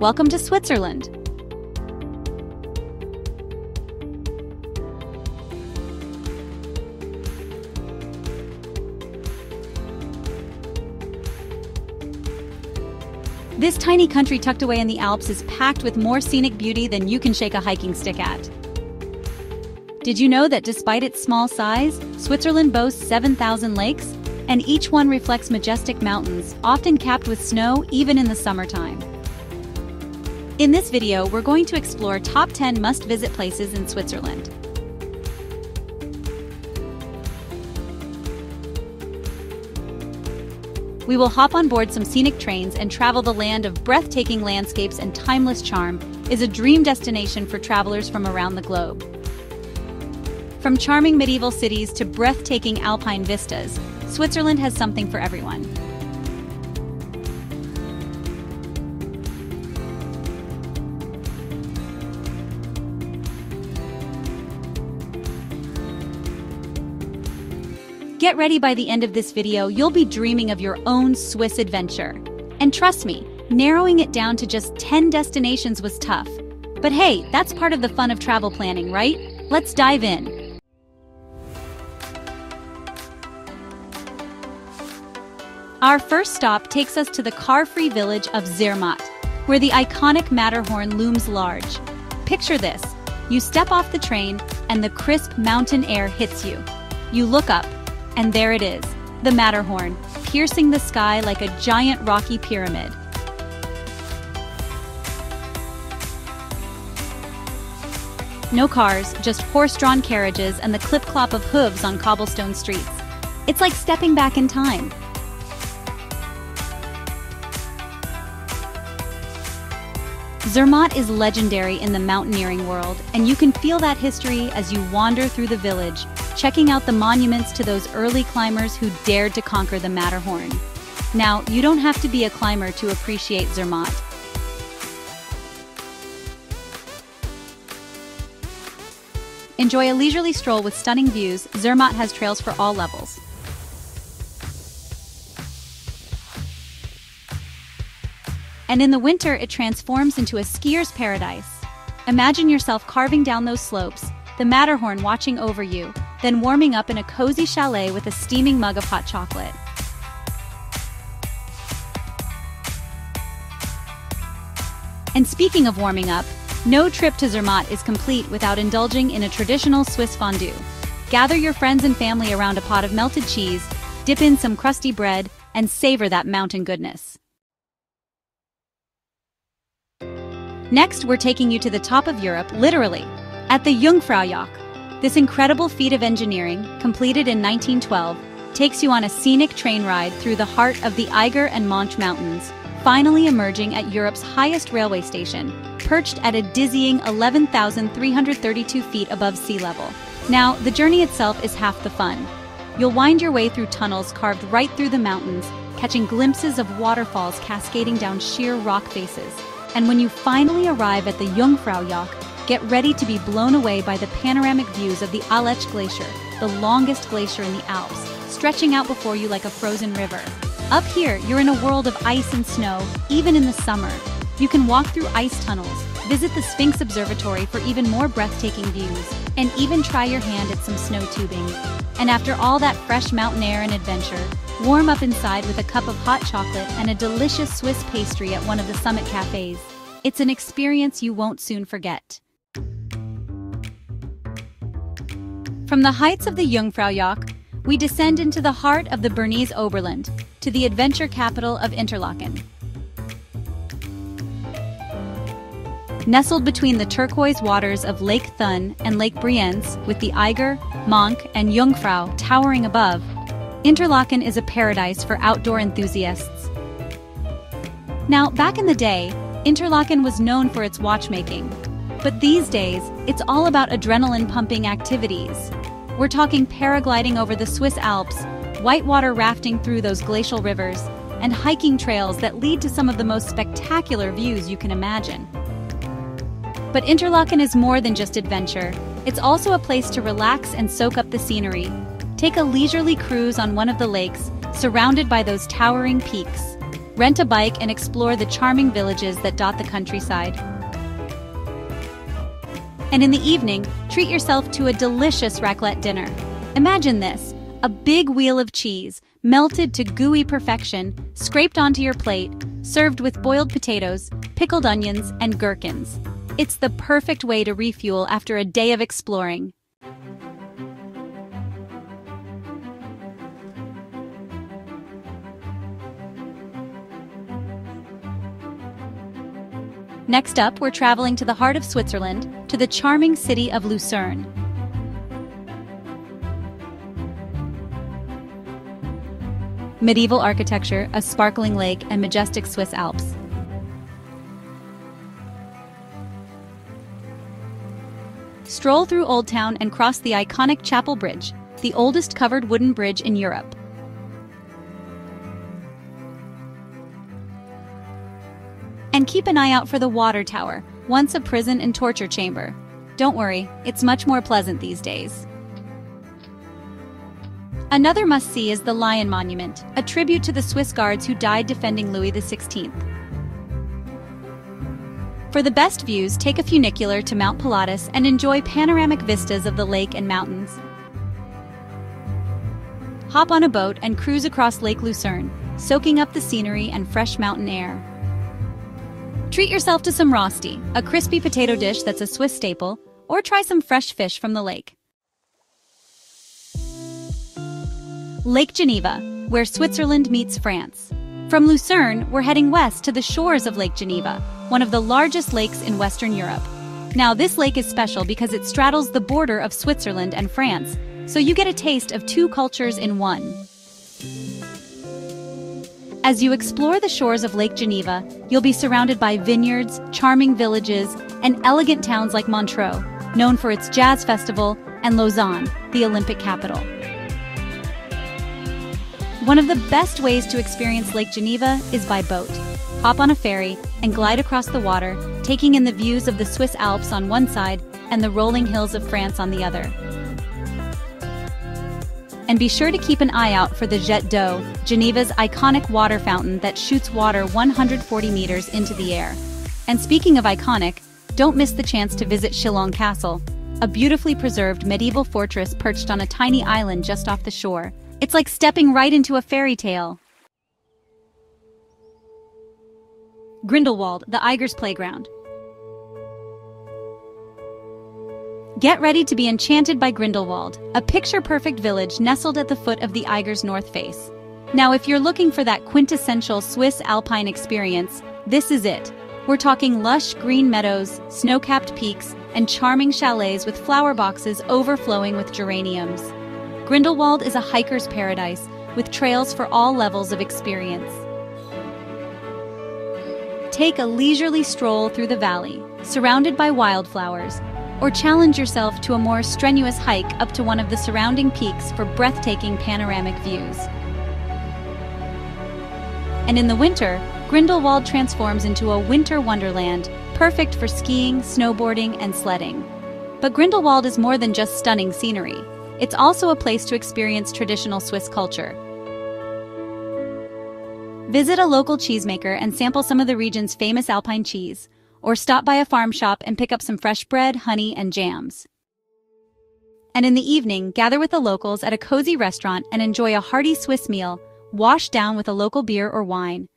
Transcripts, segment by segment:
welcome to Switzerland. This tiny country tucked away in the Alps is packed with more scenic beauty than you can shake a hiking stick at. Did you know that despite its small size, Switzerland boasts 7,000 lakes, and each one reflects majestic mountains, often capped with snow even in the summertime? In this video, we're going to explore top 10 must-visit places in Switzerland. We will hop on board some scenic trains and travel the land of breathtaking landscapes and timeless charm. Is a dream destination for travelers from around the globe. From charming medieval cities to breathtaking alpine vistas, Switzerland has something for everyone. Get ready, by the end of this video, you'll be dreaming of your own Swiss adventure. And trust me, narrowing it down to just 10 destinations was tough. But hey, that's part of the fun of travel planning, right? Let's dive in. Our first stop takes us to the car-free village of Zermatt, where the iconic Matterhorn looms large. Picture this: you step off the train and the crisp mountain air hits you. You look up, and there it is, the Matterhorn, piercing the sky like a giant rocky pyramid. No cars, just horse-drawn carriages and the clip-clop of hooves on cobblestone streets. It's like stepping back in time. Zermatt is legendary in the mountaineering world, and you can feel that history as you wander through the village, checking out the monuments to those early climbers who dared to conquer the Matterhorn. Now, you don't have to be a climber to appreciate Zermatt. Enjoy a leisurely stroll with stunning views. Zermatt has trails for all levels. And in the winter, it transforms into a skier's paradise. Imagine yourself carving down those slopes, the Matterhorn watching over you, then warming up in a cozy chalet with a steaming mug of hot chocolate. And speaking of warming up, no trip to Zermatt is complete without indulging in a traditional Swiss fondue. Gather your friends and family around a pot of melted cheese, dip in some crusty bread, and savor that mountain goodness. Next, we're taking you to the top of Europe, literally, at the Jungfraujoch. This incredible feat of engineering, completed in 1912, takes you on a scenic train ride through the heart of the Eiger and Monch Mountains, finally emerging at Europe's highest railway station, perched at a dizzying 11,332 feet above sea level. Now, the journey itself is half the fun. You'll wind your way through tunnels carved right through the mountains, catching glimpses of waterfalls cascading down sheer rock faces. And when you finally arrive at the Jungfraujoch, get ready to be blown away by the panoramic views of the Aletsch Glacier, the longest glacier in the Alps, stretching out before you like a frozen river. Up here, you're in a world of ice and snow, even in the summer. You can walk through ice tunnels, visit the Sphinx Observatory for even more breathtaking views, and even try your hand at some snow tubing. And after all that fresh mountain air and adventure, warm up inside with a cup of hot chocolate and a delicious Swiss pastry at one of the summit cafes. It's an experience you won't soon forget. From the heights of the Jungfraujoch, we descend into the heart of the Bernese Oberland, to the adventure capital of Interlaken. Nestled between the turquoise waters of Lake Thun and Lake Brienz, with the Eiger, Monch, and Jungfrau towering above, Interlaken is a paradise for outdoor enthusiasts. Now, back in the day, Interlaken was known for its watchmaking. But these days, it's all about adrenaline-pumping activities. We're talking paragliding over the Swiss Alps, whitewater rafting through those glacial rivers, and hiking trails that lead to some of the most spectacular views you can imagine. But Interlaken is more than just adventure. It's also a place to relax and soak up the scenery. Take a leisurely cruise on one of the lakes, surrounded by those towering peaks. Rent a bike and explore the charming villages that dot the countryside. And in the evening, treat yourself to a delicious raclette dinner. Imagine this, a big wheel of cheese, melted to gooey perfection, scraped onto your plate, served with boiled potatoes, pickled onions, and gherkins. It's the perfect way to refuel after a day of exploring. Next up, we're traveling to the heart of Switzerland, to the charming city of Lucerne. Medieval architecture, a sparkling lake, and majestic Swiss Alps. Stroll through Old Town and cross the iconic Chapel Bridge, the oldest covered wooden bridge in Europe. And keep an eye out for the Water Tower, once a prison and torture chamber. Don't worry, it's much more pleasant these days. Another must-see is the Lion Monument, a tribute to the Swiss guards who died defending Louis XVI. For the best views, take a funicular to Mount Pilatus and enjoy panoramic vistas of the lake and mountains. Hop on a boat and cruise across Lake Lucerne, soaking up the scenery and fresh mountain air. Treat yourself to some rosti, a crispy potato dish that's a Swiss staple, or try some fresh fish from the lake. Lake Geneva, where Switzerland meets France. From Lucerne, we're heading west to the shores of Lake Geneva, one of the largest lakes in Western Europe. Now, this lake is special because it straddles the border of Switzerland and France, so you get a taste of two cultures in one. As you explore the shores of Lake Geneva, you'll be surrounded by vineyards, charming villages, and elegant towns like Montreux, known for its jazz festival, and Lausanne, the Olympic capital. One of the best ways to experience Lake Geneva is by boat. Hop on a ferry and glide across the water, taking in the views of the Swiss Alps on one side and the rolling hills of France on the other. And be sure to keep an eye out for the Jet d'eau, Geneva's iconic water fountain that shoots water 140 meters into the air. And speaking of iconic, don't miss the chance to visit Chillon Castle, a beautifully preserved medieval fortress perched on a tiny island just off the shore. It's like stepping right into a fairy tale. Grindelwald, the Eiger's playground. Get ready to be enchanted by Grindelwald, a picture-perfect village nestled at the foot of the Eiger's north face. Now, if you're looking for that quintessential Swiss alpine experience, this is it. We're talking lush green meadows, snow-capped peaks, and charming chalets with flower boxes overflowing with geraniums. Grindelwald is a hiker's paradise, with trails for all levels of experience. Take a leisurely stroll through the valley, surrounded by wildflowers, or challenge yourself to a more strenuous hike up to one of the surrounding peaks for breathtaking panoramic views. And in the winter, Grindelwald transforms into a winter wonderland, perfect for skiing, snowboarding, and sledding. But Grindelwald is more than just stunning scenery. It's also a place to experience traditional Swiss culture. Visit a local cheesemaker and sample some of the region's famous alpine cheese, or stop by a farm shop and pick up some fresh bread, honey, and jams. And in the evening, gather with the locals at a cozy restaurant and enjoy a hearty Swiss meal, washed down with a local beer or wine.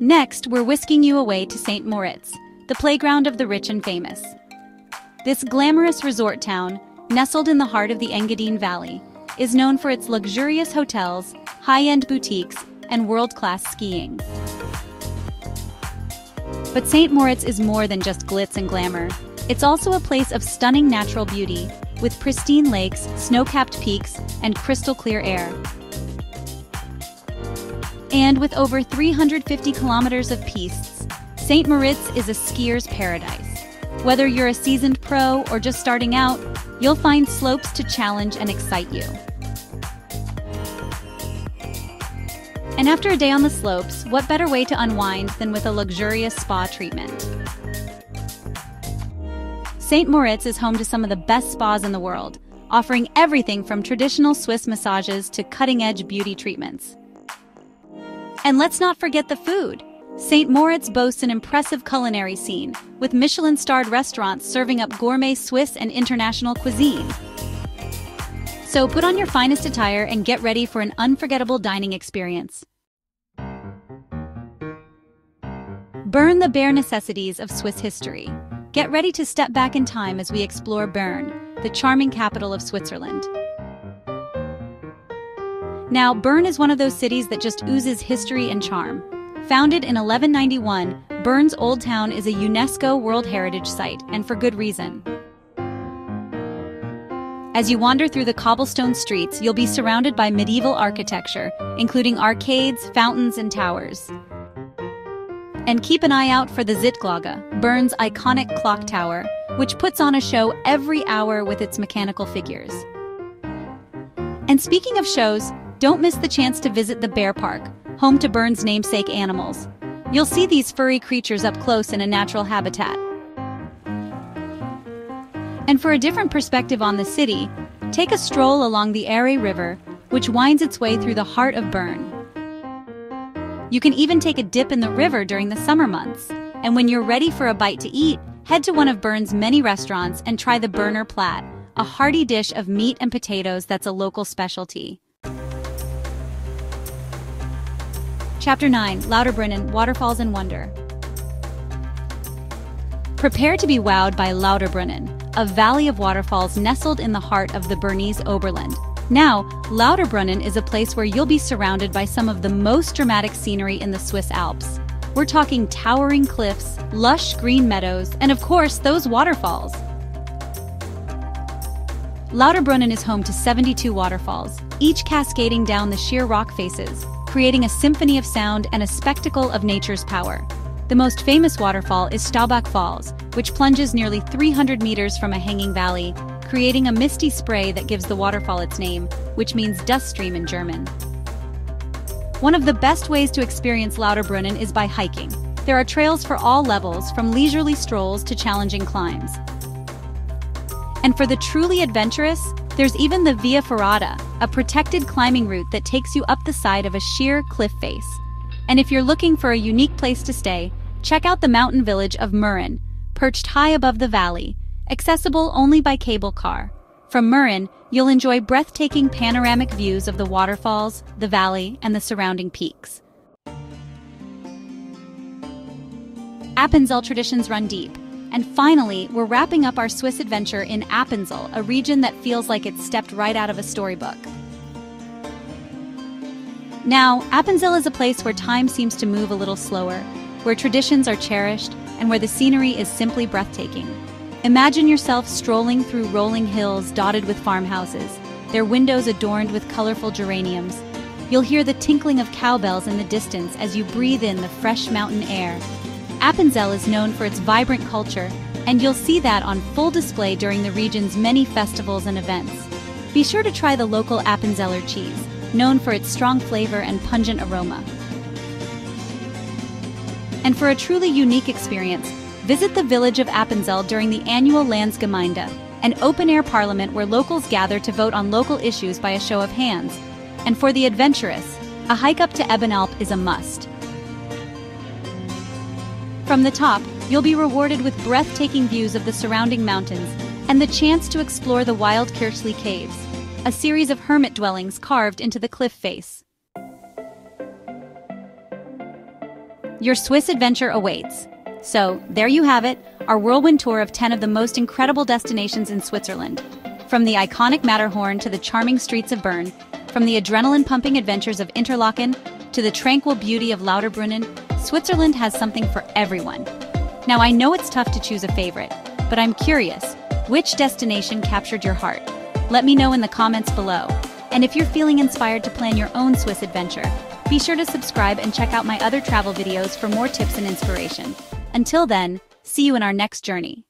Next, we're whisking you away to St. Moritz, the playground of the rich and famous. This glamorous resort town, nestled in the heart of the Engadine Valley, is known for its luxurious hotels, high-end boutiques, and world-class skiing. But St. Moritz is more than just glitz and glamour. It's also a place of stunning natural beauty, with pristine lakes, snow-capped peaks, and crystal-clear air. And with over 350 kilometers of pistes, St. Moritz is a skier's paradise. Whether you're a seasoned pro or just starting out, you'll find slopes to challenge and excite you. And after a day on the slopes, what better way to unwind than with a luxurious spa treatment? St. Moritz is home to some of the best spas in the world, offering everything from traditional Swiss massages to cutting-edge beauty treatments. And let's not forget the food. St. Moritz boasts an impressive culinary scene, with Michelin-starred restaurants serving up gourmet Swiss and international cuisine. So put on your finest attire and get ready for an unforgettable dining experience. Bern, the bare necessities of Swiss history. Get ready to step back in time as we explore Bern, the charming capital of Switzerland. Now, Bern is one of those cities that just oozes history and charm. Founded in 1191, Bern's Old Town is a UNESCO World Heritage Site, and for good reason. As you wander through the cobblestone streets, you'll be surrounded by medieval architecture, including arcades, fountains, and towers. And keep an eye out for the Zittglocke, Bern's iconic clock tower, which puts on a show every hour with its mechanical figures. And speaking of shows, don't miss the chance to visit the Bear Park, home to Bern's namesake animals. You'll see these furry creatures up close in a natural habitat. And for a different perspective on the city, take a stroll along the Aare River, which winds its way through the heart of Bern. You can even take a dip in the river during the summer months. And when you're ready for a bite to eat, head to one of Bern's many restaurants and try the Berner Platt, a hearty dish of meat and potatoes that's a local specialty. Chapter 9, Lauterbrunnen, Waterfalls and Wonder. Prepare to be wowed by Lauterbrunnen, a valley of waterfalls nestled in the heart of the Bernese Oberland. Now, Lauterbrunnen is a place where you'll be surrounded by some of the most dramatic scenery in the Swiss Alps. We're talking towering cliffs, lush green meadows, and of course, those waterfalls. Lauterbrunnen is home to 72 waterfalls, each cascading down the sheer rock faces, creating a symphony of sound and a spectacle of nature's power. The most famous waterfall is Staubach Falls, which plunges nearly 300 meters from a hanging valley, creating a misty spray that gives the waterfall its name, which means dust stream in German. One of the best ways to experience Lauterbrunnen is by hiking. There are trails for all levels, from leisurely strolls to challenging climbs. And for the truly adventurous, there's even the Via Ferrata, a protected climbing route that takes you up the side of a sheer cliff face. And if you're looking for a unique place to stay, check out the mountain village of Mürren, perched high above the valley, accessible only by cable car. From Mürren, you'll enjoy breathtaking panoramic views of the waterfalls, the valley, and the surrounding peaks. Appenzell traditions run deep. And finally, we're wrapping up our Swiss adventure in Appenzell, a region that feels like it's stepped right out of a storybook. Now, Appenzell is a place where time seems to move a little slower, where traditions are cherished, and where the scenery is simply breathtaking. Imagine yourself strolling through rolling hills dotted with farmhouses, their windows adorned with colorful geraniums. You'll hear the tinkling of cowbells in the distance as you breathe in the fresh mountain air. Appenzell is known for its vibrant culture, and you'll see that on full display during the region's many festivals and events. Be sure to try the local Appenzeller cheese, known for its strong flavor and pungent aroma. And for a truly unique experience, visit the village of Appenzell during the annual Landsgemeinde, an open-air parliament where locals gather to vote on local issues by a show of hands. And for the adventurous, a hike up to Ebenalp is a must. From the top, you'll be rewarded with breathtaking views of the surrounding mountains and the chance to explore the wild Kirchli Caves, a series of hermit dwellings carved into the cliff face. Your Swiss adventure awaits. So, there you have it, our whirlwind tour of 10 of the most incredible destinations in Switzerland. From the iconic Matterhorn to the charming streets of Bern, from the adrenaline-pumping adventures of Interlaken to the tranquil beauty of Lauterbrunnen, Switzerland has something for everyone. Now, I know it's tough to choose a favorite, but I'm curious, which destination captured your heart? Let me know in the comments below. And if you're feeling inspired to plan your own Swiss adventure, be sure to subscribe and check out my other travel videos for more tips and inspiration. Until then, see you in our next journey.